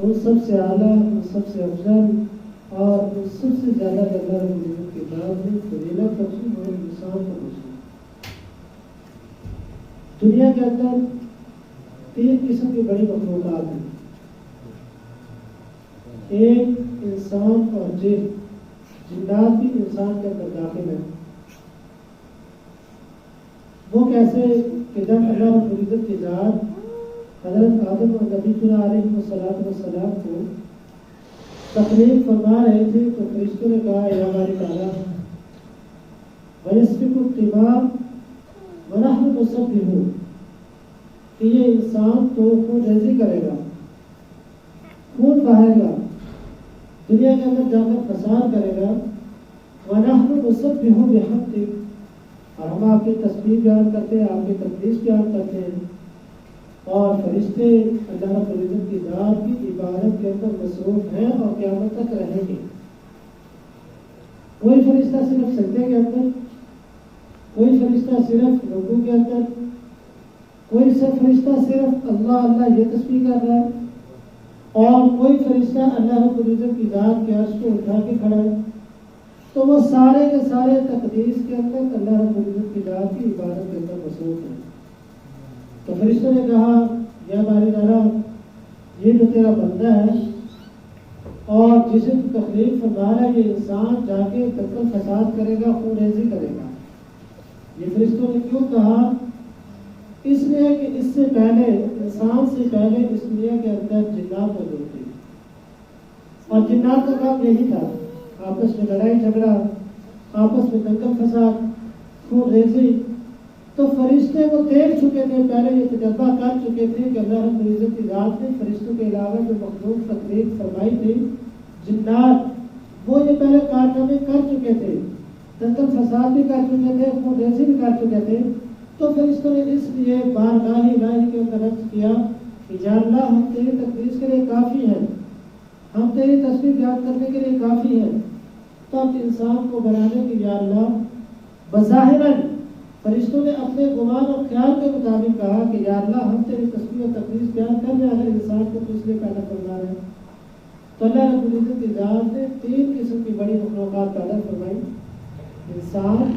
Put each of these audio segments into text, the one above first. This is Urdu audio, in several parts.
ان سب سے اعلیٰ، ان سب سے افضل اور ان سب سے زیادہ اللہ رب العزت کی ذات میں فضیلت بخشی اور انسان کو بخشی۔ دنیا کے اندر 3 قسم کی بڑی مخلوقات ہیں، ایک انسان اور جن، جنات بھی انسان کے اندر داخل ہیں۔ وہ کیسے کہ جب اللہ رب العزت کی ذات حضرت آدم اور نبی علیہ السلام کو تخلیق فرما رہے تھے تو فرشتوں نے کہا یا باری تعالیٰ وَيَسْفِكُ الدِّمَاءَ وَنَحْنُ نُسَبِّحُ، کہ یہ انسان تو خون ریزی کرے گا، خون بہائے گا، دنیا کے اندر جا کر فساد کرے گا، وَنَحْنُ نُسَبِّحُ بِحَمْدِكَ، اور ہم آپ کی تسبیح بیان کرتے ہیں، آپ کی تقدیس بیان کرتے ہیں۔ اور فرشتے اللہ رب العزت کی ذات کی عبادت کے اندر مصروف ہیں اور قیامت تک رہیں گے۔ کوئی فرشتہ صرف سجدے کے اندر، کوئی فرشتہ صرف رکوع کے اندر، کوئی فرشتہ صرف اللہ اللہ یہ تسبیح کر رہا ہے، اور کوئی فرشتہ اللہ رب العزت کی ذات کے عرش کو اٹھا کے کھڑا ہے۔ تو وہ سارے کے سارے تقدیس کے اندر اللہ رب العزت کی ذات کی عبادت کے اندر مصروف ہیں۔ تو فرشتوں نے کہا یا باری تعالیٰ یہ جو تیرا بندہ ہے اور جسے تو تخلیق فرما رہا ہے، یہ انسان جا کے دنگل فساد کرے گا، خون ریزی کرے گا۔ یہ فرشتوں نے کیوں کہا؟ اس لیے کہ اس سے پہلے، انسان سے پہلے اس دنیا کے اندر جنات موجود تھے، اور جنات کا کام یہی تھا، آپس میں لڑائی جھگڑا، آپس میں دنگل فساد، خون ریزی۔ تو فرشتے کو دیکھ چکے تھے، پہلے یہ تجربہ کر چکے تھے کہ اللہ رب العزت کی ذات نے فرشتوں کے علاوہ جو مخلوق تخلیق فرمائی تھی جنات، وہ یہ پہلے کارنامے کر چکے تھے، دنگل فساد بھی کر چکے تھے، خون ریزی بھی کر چکے تھے۔ تو فرشتوں نے اس لیے بارگاہ الہی کے اندر عرض کیا کہ یا اللہ ہم تیری تقدیس کے لیے کافی ہیں، ہم تیری تسبیح بیان کرنے کے لیے کافی ہیں۔ تو اب انسان کو بنانے کی یا اللہ بظاہراً فرشتوں نے اپنے گمان اور خیال کے مطابق کہا کہ یا اللہ ہم تیری تسبیح اور تقدیس بیان کر رہے ہیں، انسان کو تو اس لیے پیدا فرما رہے ہیں۔ تو اللہ رب العزت کی ذات نے 3 قسم کی بڑی مخلوقات پیدا فرمائی، انسان،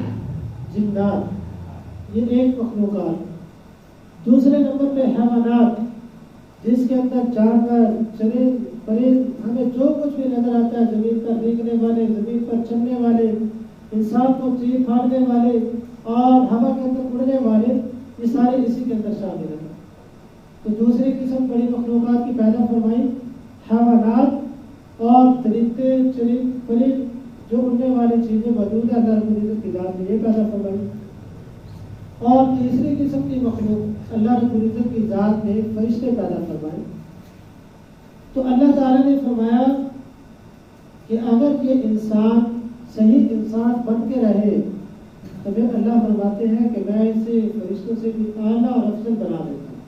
جنات، یہ ایک مخلوقات۔ دوسرے نمبر پہ حیوانات، جس کے اندر جانور، چرند، پرند، ہمیں جو کچھ بھی نظر آتا ہے، زمین پر رینگنے والے، زمین پر چلنے والے، انسان کو چیر پھاڑنے والے اور ہوا کے اندر اڑنے والے، یہ سارے اسی کے اندر شامل ہیں۔ تو دوسری قسم بڑی مخلوقات کی پیدا فرمائی، حیوانات اور درندے، چرند، پرند، جو اڑنے والی چیزیں موجود ہیں، اللہ رب العزت کی ذات نے یہ پیدا فرمائی۔ اور تیسری قسم کی مخلوق اللہ رب العزت کی ذات نے فرشتے پیدا فرمائے۔ تو اللہ تعالیٰ نے فرمایا کہ اگر یہ انسان صحیح انسان بن کے رہے تو پھر اللہ فرماتے ہیں کہ میں اسے فرشتوں سے بھی اعلیٰ اور افضل بنا دیتا ہوں۔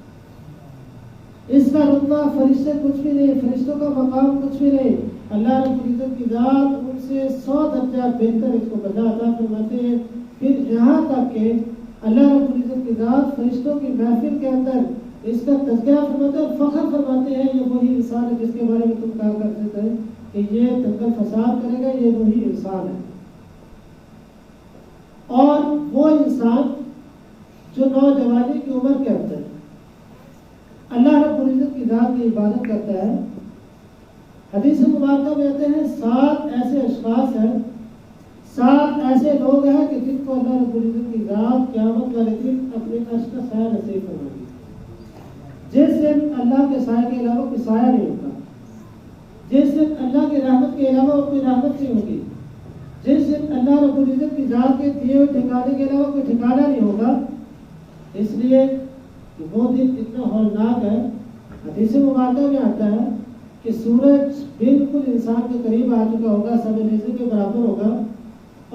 اس کا رتبہ فرشتے کچھ بھی نہیں، فرشتوں کا مقام کچھ بھی نہیں، اللہ رب العزت کی ذات ان سے 100 درجہ بہتر اس کو بنا عطا فرماتے ہیں۔ پھر یہاں تک کہ اللہ رب العزت کی ذات فرشتوں کی محفل کے اندر اس کا تذکرہ فرماتے ہیں اور فخر فرماتے ہیں، یہ وہی انسان ہے جس کے بارے میں تم کہا کرتے تھے کہ یہ دنگل فساد کرے گا، یہ وہی انسان ہے۔ اور وہ انسان جو نوجوانی کی عمر کے اندر اللہ رب العزت کی ذات کی عبادت کرتا ہے، حدیث مبارکہ میں آتے ہیں 7 ایسے اشخاص ہیں، 7 ایسے لوگ ہیں کہ جن کو اللہ رب العزت کی ذات قیامت والے دن اپنے عرش کا سایہ نصیب فرمائے گی، جس دن اللہ کے سائے کے علاوہ کوئی سایہ نہیں ہوگا، جس دن اللہ کی رحمت کے علاوہ کوئی رحمت نہیں ہوگی، جس دن اللہ رب العزت کی ذات کے دیے ہوئے ٹھکانے کے علاوہ کوئی ٹھکانہ نہیں ہوگا۔ اس لیے کہ وہ دن اتنا ہولناک ہے، حدیث مبارکہ میں آتا ہے کہ سورج بالکل انسان کے قریب آ چکا ہوگا، سب نیزے کے برابر ہوگا،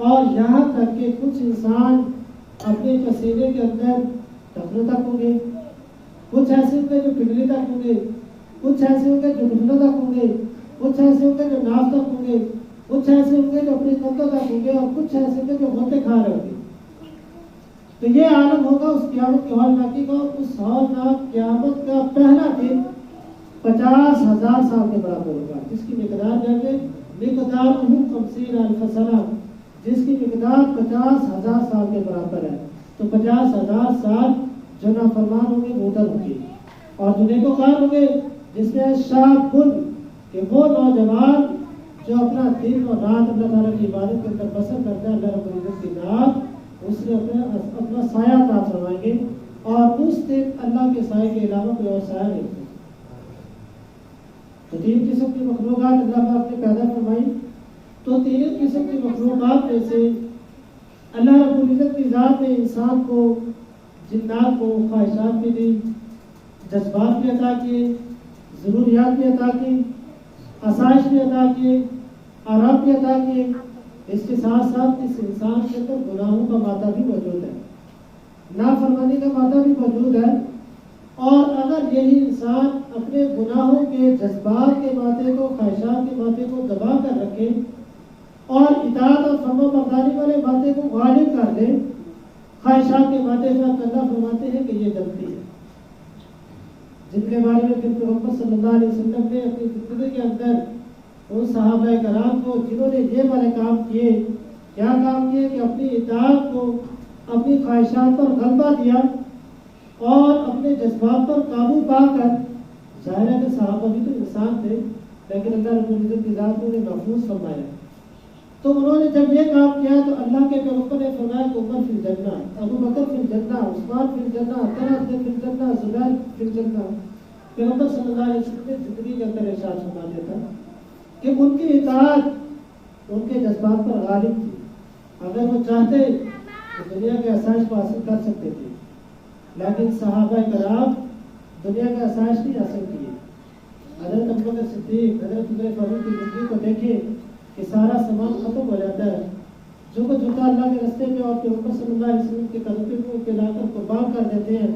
اور یہاں تک کہ کچھ انسان اپنے پسینے کے اندر ٹخنوں تک ہوں گے، کچھ ایسے ہوں گے جو پنڈلی تک ہوں گے، کچھ ایسے ہوں گے جو گھٹنوں تک ہوں گے، کچھ ایسے ہوں گے جو ناف تک ہوں گے، کچھ ایسے ہوں گے جو اپنے کندھوں تک ہوں گے، اور کچھ ایسے ہوں گے جو غوطے کھا رہے ہوں گے۔ تو یہ عالم ہوگا اس قیامت کی ہولناکی کا، اس ہولناک قیامت کا پہلا دن 50,000 سال کے برابر ہوگا، جس کی مقدار کہتے مقدار 50,000 سنہ، جس کی مقدار 50,000 سال کے برابر ہے. تو 50,000 سال جو نافرمان ہوں گے وہ ادھر ہوں گے، اور جو نیکوکار ہوں گے جس میں شاب کہ وہ نوجوان جو اپنا دن اور رات اللہ تعالیٰ کی عبادت کے اندر بسر کرتا ہے اللہ رب العزت کی ذات اس نے اپنا سایہ عطا فرمائیں گے، اور اس دن اللہ کے سائے کے علاوہ کوئی اور سایہ نہیں ہوگا. تو 3 قسم کی مخلوقات اللہ پاک نے پیدا فرمائی. تو 3 قسم کی مخلوقات میں سے اللہ رب العزت کی ذات نے انسان کو، جنات کو خواہشات بھی دی، جذبات بھی عطا کیے، ضروریات بھی عطا کی، آسائش بھی عطا کیے، آرام بھی عطا کیے. اس کے ساتھ ساتھ اس انسان کے اندر گناہوں کا مادہ بھی موجود ہے، نافرمانی کا مادہ بھی موجود ہے. اور اگر یہی انسان اپنے گناہوں کے جذبات کے مادے کو، خواہشات کے مادے کو دبا کر رکھے اور اطاعت اور فرما برداری والے مادے کو غالب کر دے، خواہشات کے مادے پر اللہ فرماتے ہیں کہ یہ غلطی ہے، جن کے بارے میں پھر محمد صلی اللہ علیہ وسلم نے اپنی زندگی کے اندر ان صحابہ کرام کو جنہوں نے یہ والے کام کیے، کیا کام کیے کہ اپنی اطاعت کو، اپنی خواہشات پر غلبہ دیا اور اپنے جذبات پر قابو پا کر، ظاہر ہے کہ صحابہ بھی تو انسان تھے لیکن اللہ رب العزت کی ذات نے انہیں محفوظ فرمایا. تو انہوں نے جب یہ کام کیا تو اللہ کے پیغمبر نے فرمایا کہ عمر فی الجنہ، ابو بکر فی الجنہ، عثمان فی الجنہ، طلحہ فی الجنہ، زبیر فی الجنہ. پیغمبر صلی اللہ علیہ وسلم نے زندگی کے اندر ارشاد فرما دیا تھا کہ ان کی اطاعت ان کے جذبات پر غالب تھی. اگر وہ چاہتے تو دنیا کے آسائش کو حاصل کر سکتے تھے، لیکن صحابہ کرام دنیا کے آسائش نہیں حاصل کیے. حضرت ابوبکر صدیق، حضرت عمر فاروق کی زندگی کو دیکھیں کہ سارا سامان ختم ہو جاتا ہے، جو کچھ ہوتا ہے اللہ کے راستے میں اور پیغمبر صلی اللہ علیہ وسلم کے قدموں پہ لا کر قربان کر دیتے ہیں.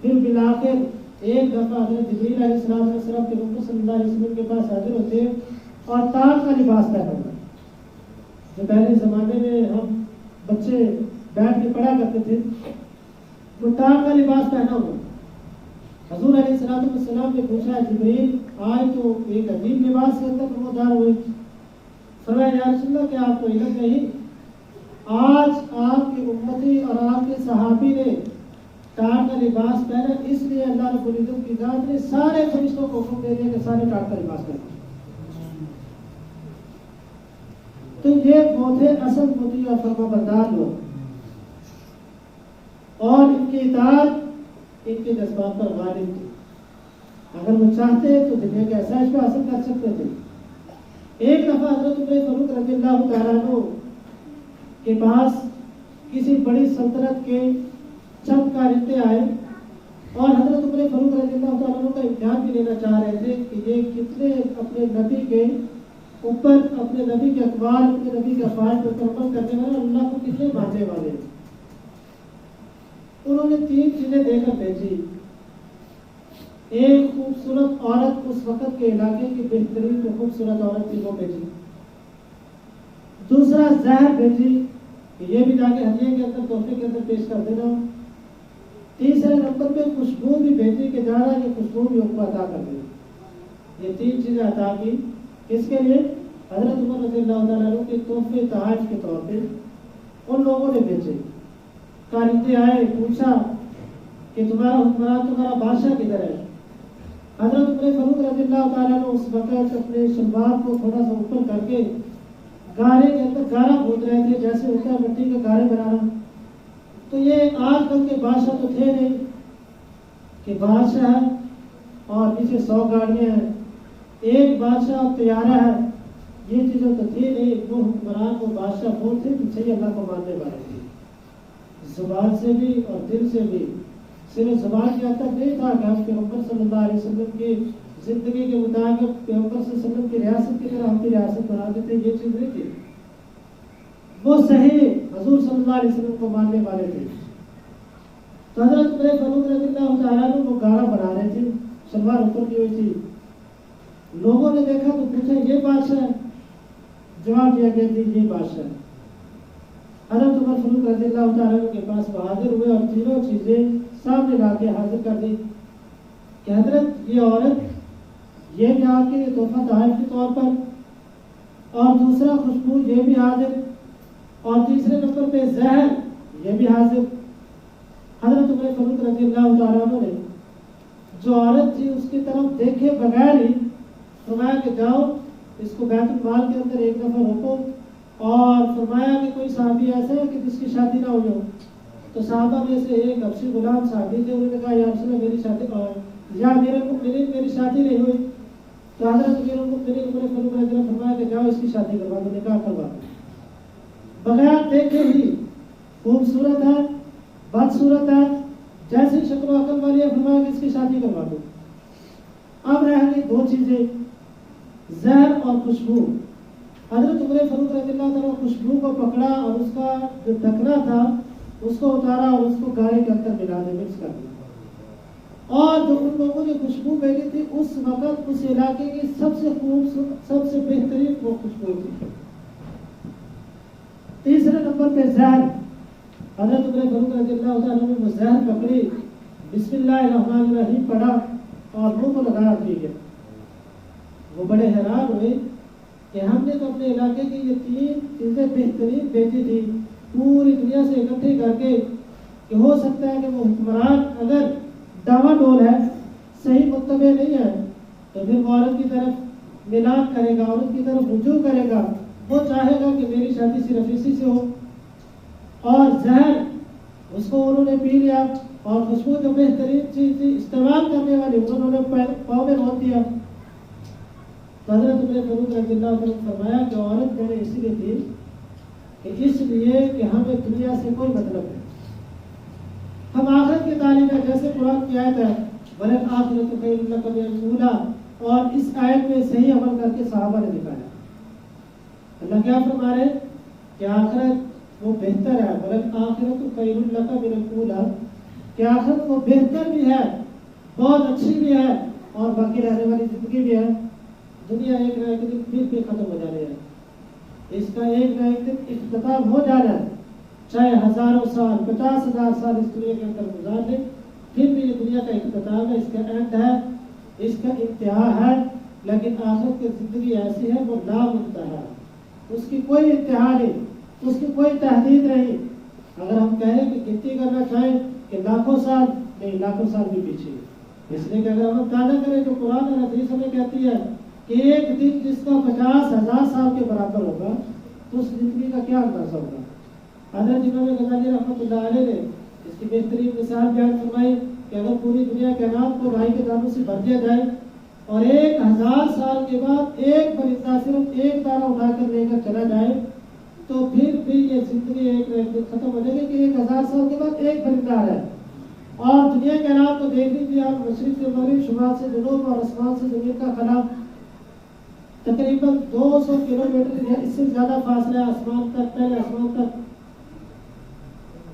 پھر بالآخر ایک دفعہ حضرت جبریل علیہ السلام پیغمبر صلی اللہ علیہ وسلم کے پاس حاضر ہوتے ہیں اور تاج کا لباس پہنا ہوا، جو پہلے زمانے میں ہم بچے بیٹھ کے پڑھا کرتے تھے، وہ تاج کا لباس پہنا ہوا. حضور علیہ السلام نے پوچھا جبریل آج تو ایک عجیب لباس کے اندر نمودار ہوئے. فرمایا یا رسول اللہ کیا آپ کو علم نہیں، آج آپ کی امتی اور آپ کے صحابی نے ٹاٹ کا لباس پہنا، اس لیے اللہ رب العزت کی ذات نے سارے فرشتوں کو حکم دے دیا کہ سارے ٹاٹ کا لباس پہنا. تو یہ وہ تھے اصل مطیع اور فرما بردار لوگ، اور ان کی اطاعت ان کے جذبات پر غالب تھی. اگر وہ چاہتے تو دنیا کے آسائش کو حاصل کر سکتے تھے. ایک دفعہ حضرت عمر فاروق رضی اللہ تعالیٰ عنہ کے پاس کسی بڑی سلطنت کے چند کارندے آئے اور حضرت عمر فاروق رضی اللہ تعالیٰ عنہ کا امتحان بھی لینا چاہ رہے تھے کہ یہ کتنے اپنے نبی کے اوپر، اپنے نبی کے اقوال، اپنے نبی کے افعال پر عمل کرنے والے، اللہ کو کتنے ماننے والے. انہوں نے 3 چیزیں دے کر بھیجی. ایک خوبصورت عورت، اس وقت کے علاقے کی بہترین جو خوبصورت عورت تھی وہ بھیجی. دوسرا زہر بھیجی کہ یہ بھی جا کے ہدیے کے اندر، تحفے کے اندر پیش کر دینا. تیسرے نمبر پہ خوشبو بھی بھیجی کہ جا رہا ہے یہ خوشبو بھی ان کو عطا کر دے. یہ 3 چیزیں عطا کی. اس کے لیے حضرت عمر رضی اللہ تعالیٰ عنہ کے تحفے تحائف کے طور پہ ان لوگوں نے بھیجے. کارندے آئے، پوچھا کہ تمہارا حکمران، تمہارا بادشاہ کدھر ہے؟ حضرت عمر فاروق رضی اللہ تعالیٰ عنہ اس وقت اپنے شلوار کو تھوڑا سا اوپر کر کے گارے کے اندر گارا کھود رہے تھے، جیسے ہوتا ہے مٹی کے گارے بنانا. تو یہ آج کل کے بادشاہ تو تھے نہیں کہ بادشاہ ہے اور پیچھے 100 گاڑیاں ہیں، ایک بادشاہ اور طیارہ ہے، یہ چیزیں تو تھی نہیں. وہ حکمران، وہ بادشاہ وہ تھے جو صحیح اللہ کو ماننے والے تھے، زبان سے بھی اور دل سے بھی. صرف زبان کے حد تک نہیں تھا کہ ہم پیغمبر صلی اللہ علیہ وسلم کی زندگی کے مطابق پیغمبر صلی اللہ علیہ وسلم کی ریاست کی طرح ہم کی ریاست بنا دیتے، یہ چیز نہیں تھی. وہ صحیح حضور صلی اللہ علیہ وسلم کو ماننے والے تھے. تو حضرت عمر فاروق رضی اللہ تعالیٰ عنہ وہ گارا بنا رہے تھے، شلوار اوپر کی ہوئی تھی. لوگوں نے دیکھا تو پوچھا یہ بادشاہ ہے؟ جواب دیا گیا کہ یہ بادشاہ ہے. حضرت عمر فاروق رضی اللہ تعالیٰ عنہ کے پاس حاضر ہوئے اور 3 چیزیں سامنے لا کے حاضر کر دی کہ حضرت یہ عورت یہ بھی آپ کے لیے تحفہ تحائف کے طور پر، اور دوسرا خوشبو یہ بھی حاضر، اور تیسرے نمبر پہ زہر یہ بھی حاضر۔ حضرت عمر فاروق رضی اللہ تعالیٰ عنہ نے جو عورت تھی اس کی طرف دیکھے بغیر ہی فرمایا کہ جاؤ اس کو بیت المال کے اندر ایک دفعہ روکو، اور فرمایا کہ کوئی صحابی ایسا ہے کہ جس کی شادی نہ ہوئی ہو؟ تو صحابہ میں سے ایک حبشی غلام صحابی تھے، انہوں نے کہا یا رسول اللہ میری شادی یا امیر المؤمنین میری شادی نہیں ہوئی۔ تو حضرت امیر المؤمنین عمر فاروق رضی اللہ عنہ فرمایا کہ جاؤ اس کی شادی کروا دو، نکاح کروا دو۔ بغیر دیکھے ہی خوبصورت ہے، بدصورت ہے، جیسی شکل و عقل والی ہے، فرمایا کہ اس کی شادی کروا دو۔ اب رہ گئی دو چیزیں، زہر اور خوشبو۔ حضرت عمر فاروق رضی اللہ تعالیٰ خوشبو کو پکڑا اور اس کا جو ڈھکنا تھا اس کو اتارا اور اس کو گارے کے اندر ملا دے، مکس کر دیا، اور جو ان لوگوں نے خوشبو بھیجی تھی اس وقت اس علاقے کی سب سے خوبصورت سب سے بہترین وہ خوشبو تھی۔ تیسرے نمبر پہ زہر۔ حضرت عمر فاروق رضی اللہ تعالیٰ نے وہ زہر پکڑی، بسم اللہ الرحمن الرحیم پڑھا اور منہ کو لگایا پی گیا۔ وہ بڑے حیران ہوئے کہ ہم نے تو اپنے علاقے کی یہ تین چیزیں بہترین بھیجی تھی پوری دنیا سے اکٹھی کر کے، کہ ہو سکتا ہے کہ وہ حکمران اگر ڈاوا ڈول ہے، صحیح متبع نہیں ہے، تو پھر وہ عورت کی طرف ملان کرے گا، عورت کی طرف رجوع کرے گا، وہ چاہے گا کہ میری شادی صرف اسی سے ہو۔ اور زہر اس کو انہوں نے پی لیا، اور خوشبو جو بہترین چیز تھی استعمال کرنے والی انہوں نے پاؤں میں روک دیا۔ حضرت عمر فاروق رضی اللہ عنہ نے فرمایا کہ عورت میں نے اسی لیے تھی کہ اس لیے کہ ہمیں دنیا سے کوئی مطلب نہیں، ہم آخرت کی تعلیم ہے، جیسے قرآن کی آیت ہے وَلَلْآخِرَةُ خَيْرٌ لَكَ مِنَ الْأُولَىٰ، اور اس آیت میں صحیح عمل کر کے صحابہ نے دکھایا۔ اللہ کیا فرما رہے کہ آخرت وہ بہتر ہے، وَلَلْآخِرَةُ خَيْرٌ لَكَ مِنَ الْأُولَىٰ، کہ آخرت وہ بہتر بھی ہے، بہت اچھی بھی ہے، اور باقی رہنے والی زندگی بھی ہے۔ دنیا ایک نہ ایک دن پھر ختم ہو جانے ہے، اس کا ایک نہ ایک دن اختتام ہو جانا ہے، چاہے ہزاروں سال 50,000 سال اس دنیا کے اندر گزار لیں، پھر بھی یہ دنیا کا اختتام ہے، اس کا اینڈ ہے، اس کا انتہا ہے۔ لیکن آخرت کی زندگی ایسی ہے وہ لا منتہا، اس کی کوئی انتہا نہیں، اس کی کوئی تحدید نہیں۔ اگر ہم کہیں کہ گنتی کرنا چاہیں کہ لاکھوں سال، نہیں، لاکھوں سال بھی پیچھے، اس لیے کہ اگر ہم اندازہ کریں تو قرآن اور حدیث ہمیں کہتی ہے کہ ایک دن جس کا 50,000 سال کے برابر ہوگا تو اس زندگی کا کیا اندازہ ہوگا۔ حضرت امام غزالی رحمۃ اللہ علیہ نے اس کی بہترین مثال بیان فرمائی کہ اگر پوری دنیا کے انعام کو رائی کے دانوں سے بھر دیا جائے اور 1000 سال کے بعد ایک پرندہ صرف ایک دانہ اٹھا کر لے کر چلا جائے تو پھر بھی یہ زندگی ایک نہ ایک دن ختم ہو جائے گی کہ 1000 سال کے بعد ایک پرندہ ہے۔ اور دنیا کے انعام کو دیکھ لیجیے آپ، مشرق سے مغرب، شمال سے جنوب، اور آسمان سے زمین کا خلا، تقریباً 200 کلومیٹر یا اس سے زیادہ فاصلہ ہے آسمان تک، پہلے آسمان تک۔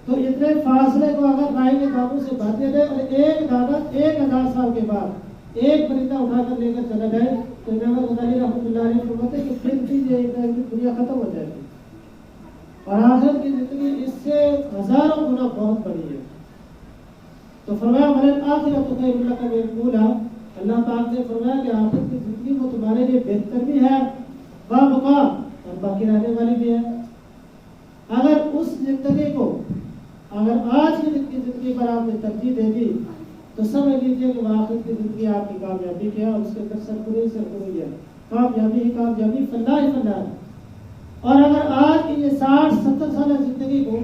تو اتنے فاصلے کو اگر رائی کے دانوں سے بھر دیا جائے اور ایک دانہ 1000 سال کے بعد ایک پرندہ اٹھا کر لے کر چلا جائے تو امام غزالی رحمۃ اللہ علیہ فرماتے ہیں کہ پھر بھی یہ دنیا ختم ہو جائے گی، اور آخرت کی زندگی اس سے ہزاروں گنا بہت بڑی ہے۔ تو فرمایا وَلَلْآخِرَةُ خَيْرٌ لَكَ مِنَ الْأُولَىٰ، اللہ پاک نے فرمایا کہ آخرت کی زندگی وہ تمہارے لیے بہتر بھی ہے، بابقا، اور باقی رہنے والی بھی ہے۔ اگر اس زندگی کو، اگر آج کی زندگی پر آپ نے ترجیح دے دی تو سمجھ لیجیے کہ وہ آخرت کی زندگی آپ کی کامیابی کی ہے، اور اس کے اندر سرکوری ہے، کامیابی ہی کامیابی، فلاح ہی فلاح ہے۔ اور اگر آج کی یہ 60-70 سالہ زندگی کو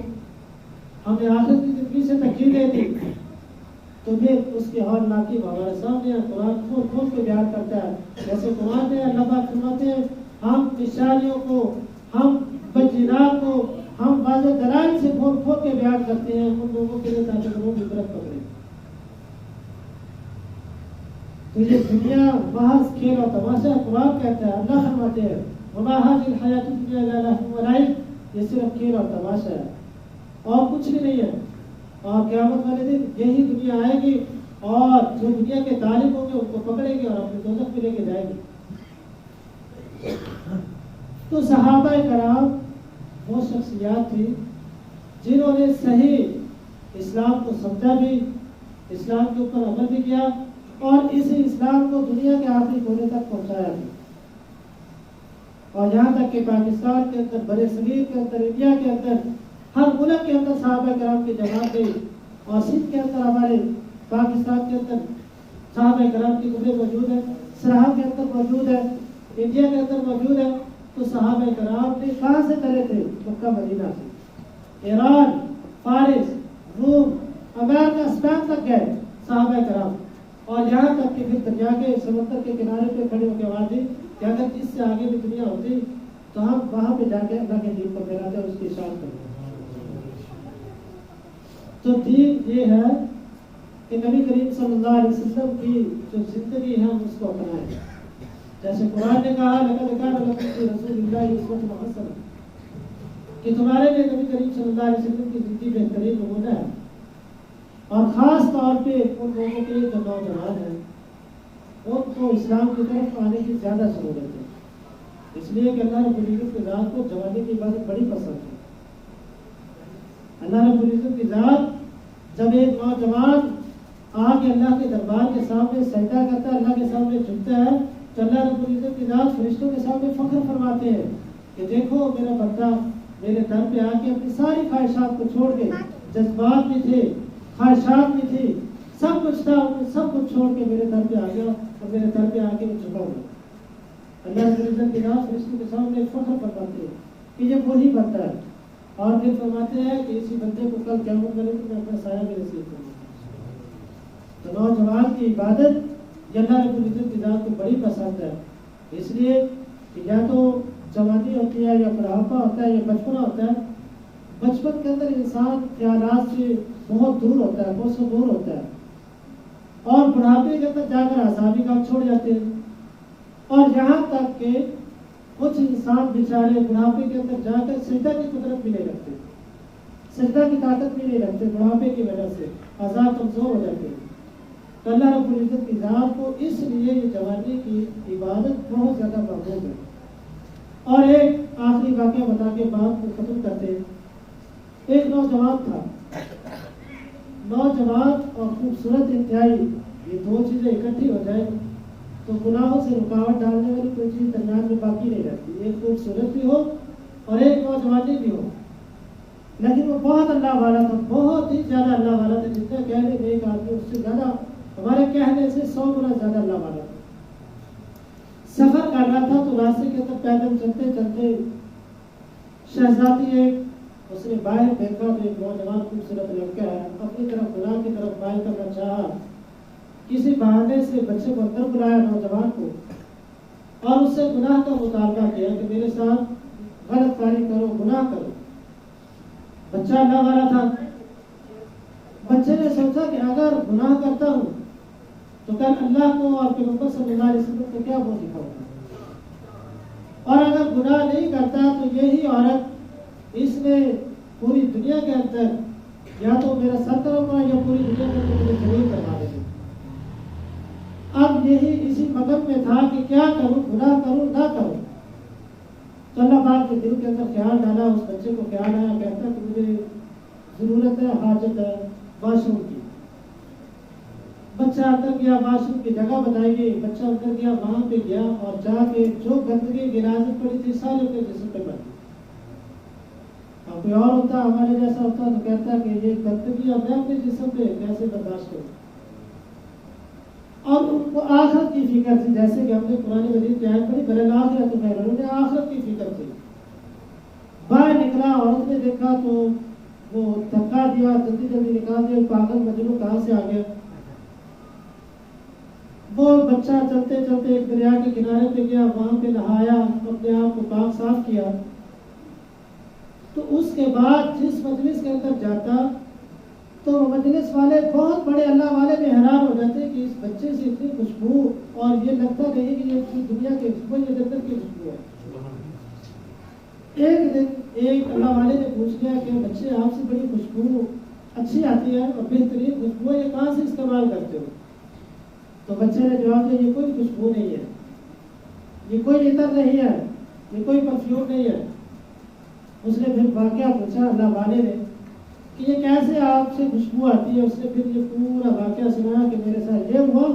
ہم نے آخرت کی زندگی سے ترجیح دے دی تو پھر اس کی حال ناقب ہمارے سامنے ہے۔ قرآن کھول کھول کے بیان کرتا ہے، جیسے قرآن میں اللہ پاک فرماتے ہیں ہم نشانیوں کو، ہم بینات کو ہم واضح دلائل سے کھول کھول کے بیان کرتے ہیں ان لوگوں کے لیے تاکہ لوگ عبرت پکڑیں۔ تو یہ دنیا محض کھیل اور تماشا، قرآن کہتا ہے، اللہ فرماتے ہیں وما هذه الحیاۃ الدنیا الا لہو ولعب، یہ صرف کھیل اور تماشا ہے اور کچھ بھی نہیں ہے۔ اور قیامت والے دن یہی دنیا آئے گی اور جو دنیا کے طالب ہوں گے ان کو پکڑے گی اور اپنے دوزخ میں لے کے جائے گی۔ تو صحابہ کرام وہ شخصیات تھی جنہوں نے صحیح اسلام کو سمجھا بھی، اسلام کے اوپر عمل بھی کیا، اور اس اسلام کو دنیا کے آخری کونے تک پہنچایا بھی، اور یہاں تک کہ پاکستان کے اندر، برے صغیر کے اندر، انڈیا کے اندر، ہر ملک کے اندر صحابہ کرام کی جماعت گئی، اور سندھ کے اندر، ہمارے پاکستان کے اندر صحابہ کرام کی جمعے موجود ہے، سرحد کے اندر موجود ہے، انڈیا کے اندر موجود ہے۔ تو صحابہ کرام نے کہاں سے چلے تھے؟ مکہ مدینہ سے، ایران، فارس، روم، امریکہ، اسپین تک گئے صحابہ کرام، اور یہاں تک کہ پھر دریا کے سمندر کے کنارے پہ کھڑے ہو کے آواز دی کہ اگر اس سے آگے بھی دنیا ہوتی تو ہم وہاں پہ جا کے اللہ کے دین کو پھیلاتے اور اس کی اشاعت کرتے۔ تو دین یہ ہے کہ نبی کریم صلی اللہ علیہ وسلم کی جو زندگی ہے ہم اس کو اپنائیں، جیسے قرآن نے کہا لقد کان لکم فی رسول اللہ اسوۃ حسنہ، کہ تمہارے لیے نبی کریم صلی اللہ علیہ وسلم کی زندگی بہترین نمونہ ہے، اور خاص طور پہ ان لوگوں کے جو نوجوان ہیں ان کو اسلام کی طرف آنے کی زیادہ ضرورت ہے، اس لیے کہ اللہ رب العزت کی ذات کو جوانی کی عبادت بڑی پسند ہے۔ اللہ رب العزت کی ذات جب ایک نوجوان آ کے اللہ کے دربار کے سامنے سجدہ کرتا ہے، اللہ کے سامنے جھکتا ہے، تو اللہ رب العزت کی ذات فرشتوں کے سامنے فخر فرماتے ہیں کہ دیکھو میرا بندہ میرے در پہ آ کے اپنی ساری خواہشات کو چھوڑ کے، جذبات بھی تھے، خواہشات بھی تھی، سب کچھ تھا، سب کچھ چھوڑ کے میرے در پہ آ گیا، اور میرے در پہ آ کے وہ جھکا ہوا۔ اللہ رب العزت کی ذات فرشتوں کے سامنے فخر فرماتے ہیں کہ یہ وہی بندہ ہے، اور پھر فرماتے ہیں کہ اسی بندے کو کل قیامت میں میں اپنا سایہ بھی نصیب کروں گا۔ تو نوجوان کی عبادت یہ اللہ رب العزت کی ذات کو بڑی پسند ہے، اس لیے کہ یا تو جوانی ہوتی ہے، یا بڑھاپا ہوتا ہے، یا بچپنا ہوتا ہے۔ بچپن کے اندر انسان خیالات سے بہت دور ہوتا ہے، بہت سے دور ہوتا ہے، اور بڑھاپے کے اندر جا کر اعصابی کام چھوڑ جاتے ہیں، اور یہاں تک کہ کچھ انسان بیچارے بڑھاپے کے اندر جا کر سجدہ کی قدرت بھی نہیں رکھتے، سجدہ کی طاقت بھی نہیں رکھتے، بڑھاپے کی وجہ سے اعضاء کمزور ہو جاتے ہیں۔ تو اللہ رب العزت کی ذات کو اس لیے یہ جوانی کی عبادت بہت زیادہ محبوب ہے۔ اور ایک آخری واقعہ بتا کے بات کو ختم کرتے ہیں۔ ایک نوجوان تھا، نوجوان اور خوبصورت انتہائی، یہ دو چیزیں اکٹھی ہو جائیں تو گناہوں سے رکاوٹ ڈالنے والی کوئی چیز درمیان میں باقی نہیں رہتی۔ ایک خوبصورت بھی ہو اور ایک نوجوانی بھی ہو، لیکن وہ بہت اللہ والا تھا، بہت ہی زیادہ اللہ والا تھا، جتنا کہنے میں ایک آدمی اس سے زیادہ، ہمارے کہنے سے 100 گنا زیادہ اللہ والا تھا۔ سفر کر رہا تھا تو راستے کے اندر پیدل چلتے چلتے شہزادی ایک، اس نے باہر دیکھا تو ایک نوجوان خوبصورت لڑکا ہے، اپنی طرف گناہ کی طرف مائل کرنا چاہا، کسی بہانے سے بچے کو اندر بلایا نوجوان کو، اور اس سے گناہ کا مطالبہ کیا کہ میرے ساتھ غلط کاری کرو، گناہ کرو۔ بچہ اللہ والا تھا، بچے نے سوچا کہ اگر گناہ کرتا ہوں تو کل اللہ کو اور پیغمبر صلی اللہ علیہ وسلم کو کیا بول دکھاؤں گا، اور اگر گناہ نہیں کرتا تو یہی عورت اس نے پوری دنیا کے اندر یا تو میرا سر کروں گا یا پوری دنیا کے اندر مجھے ذلیل کروا دے گی۔ اب یہی اسی مغم میں تھا کہ کیا کروں، گناہ کروں نہ کروں۔ تو اللہ پاک کے دل کے اندر خیال ڈالا، اس بچے کو خیال آیا، کہتا کہ مجھے ضرورت ہے، حاجت ہے واش روم کی۔ بچہ اندر گیا، واش روم کی جگہ بتائی گئی، بچہ اندر گیا، وہاں پہ گیا، اور جا کے جو گندگی غلاظت پڑی تھی سارے اپنے جسم پہ بن گئی۔ اب کوئی اور ہوتا، ہمارے جیسا ہوتا تو کہتا کہ یہ گندگی اب میں اپنے جسم پہ کیسے برداشت کروں۔ اور ان کو آخرت کی فکر تھی، جیسے کہ ہم نے قرآن مجید کی آیت پڑھی بل الآخرۃ خیر، انہیں آخرت کی فکر تھی۔ باہر نکلا، عورت نے دیکھا تو وہ دھکا دیا، جلدی جلدی نکال دیا، پاگل مجنون کہاں سے آ گیا۔ وہ بچہ چلتے چلتے ایک دریا کے کنارے پہ گیا، وہاں پہ نہایا، اپنے آپ کو پاک صاف کیا۔ تو اس کے بعد جس مجلس کے اندر جاتا تو مجلس والے، بہت بڑے اللہ والے بھی حیران ہو جاتے کہ اس بچے سے اتنی خوشبو، اور یہ لگتا نہیں کہ یہ دنیا کی خوشبو، یہ جنت کی خوشبو ہے۔ ایک دن ایک اللہ والے نے پوچھ لیا کہ بچے آپ سے بڑی خوشبو اچھی آتی ہے اور بہترین خوشبو ہے، یہ کہاں سے استعمال کرتے ہو؟ تو بچے نے جواب دیا یہ کوئی خوشبو نہیں ہے، یہ کوئی عطر نہیں ہے، یہ کوئی پرفیوم نہیں ہے۔ اس نے پھر واقعہ پوچھا اللہ والے نے کہ یہ کیسے آپ سے خوشبو آتی ہے؟ اس نے پھر یہ پورا واقعہ سنایا کہ میرے ساتھ یہ ہوا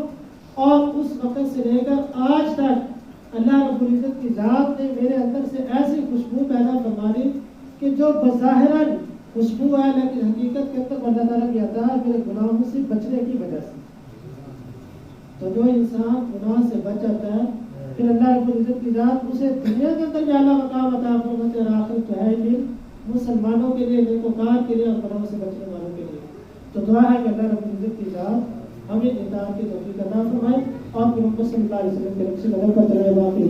اور اس وقت سے لے کر آج تک اللہ رب العزت کی ذات نے میرے اندر سے ایسی خوشبو پیدا فرما دی کہ جو بظاہراً خوشبو ہے لیکن حقیقت کے اندر اللہ تعالیٰ کی عطا ہے میرے گناہوں سے بچنے کی وجہ سے. تو جو انسان گناہ سے بچ جاتا ہے پھر اللہ رب العزت کی ذات اسے دنیا کے اندر بھی اعلیٰ مقام عطا فرماتے ہیں اور آخرت تو ہے ہی مسلمانوں کے لیے، نیکوکار کے لیے اور گناہوں سے بچنے والوں کے لیے. تو دعا ہے کہ اللہ رب العزت کی ذات ہمیں اطاعت کی توفیق عطا فرمائے اور پھر صلی اللہ علیہ وسلم کے نقش قدم پر چلے باقی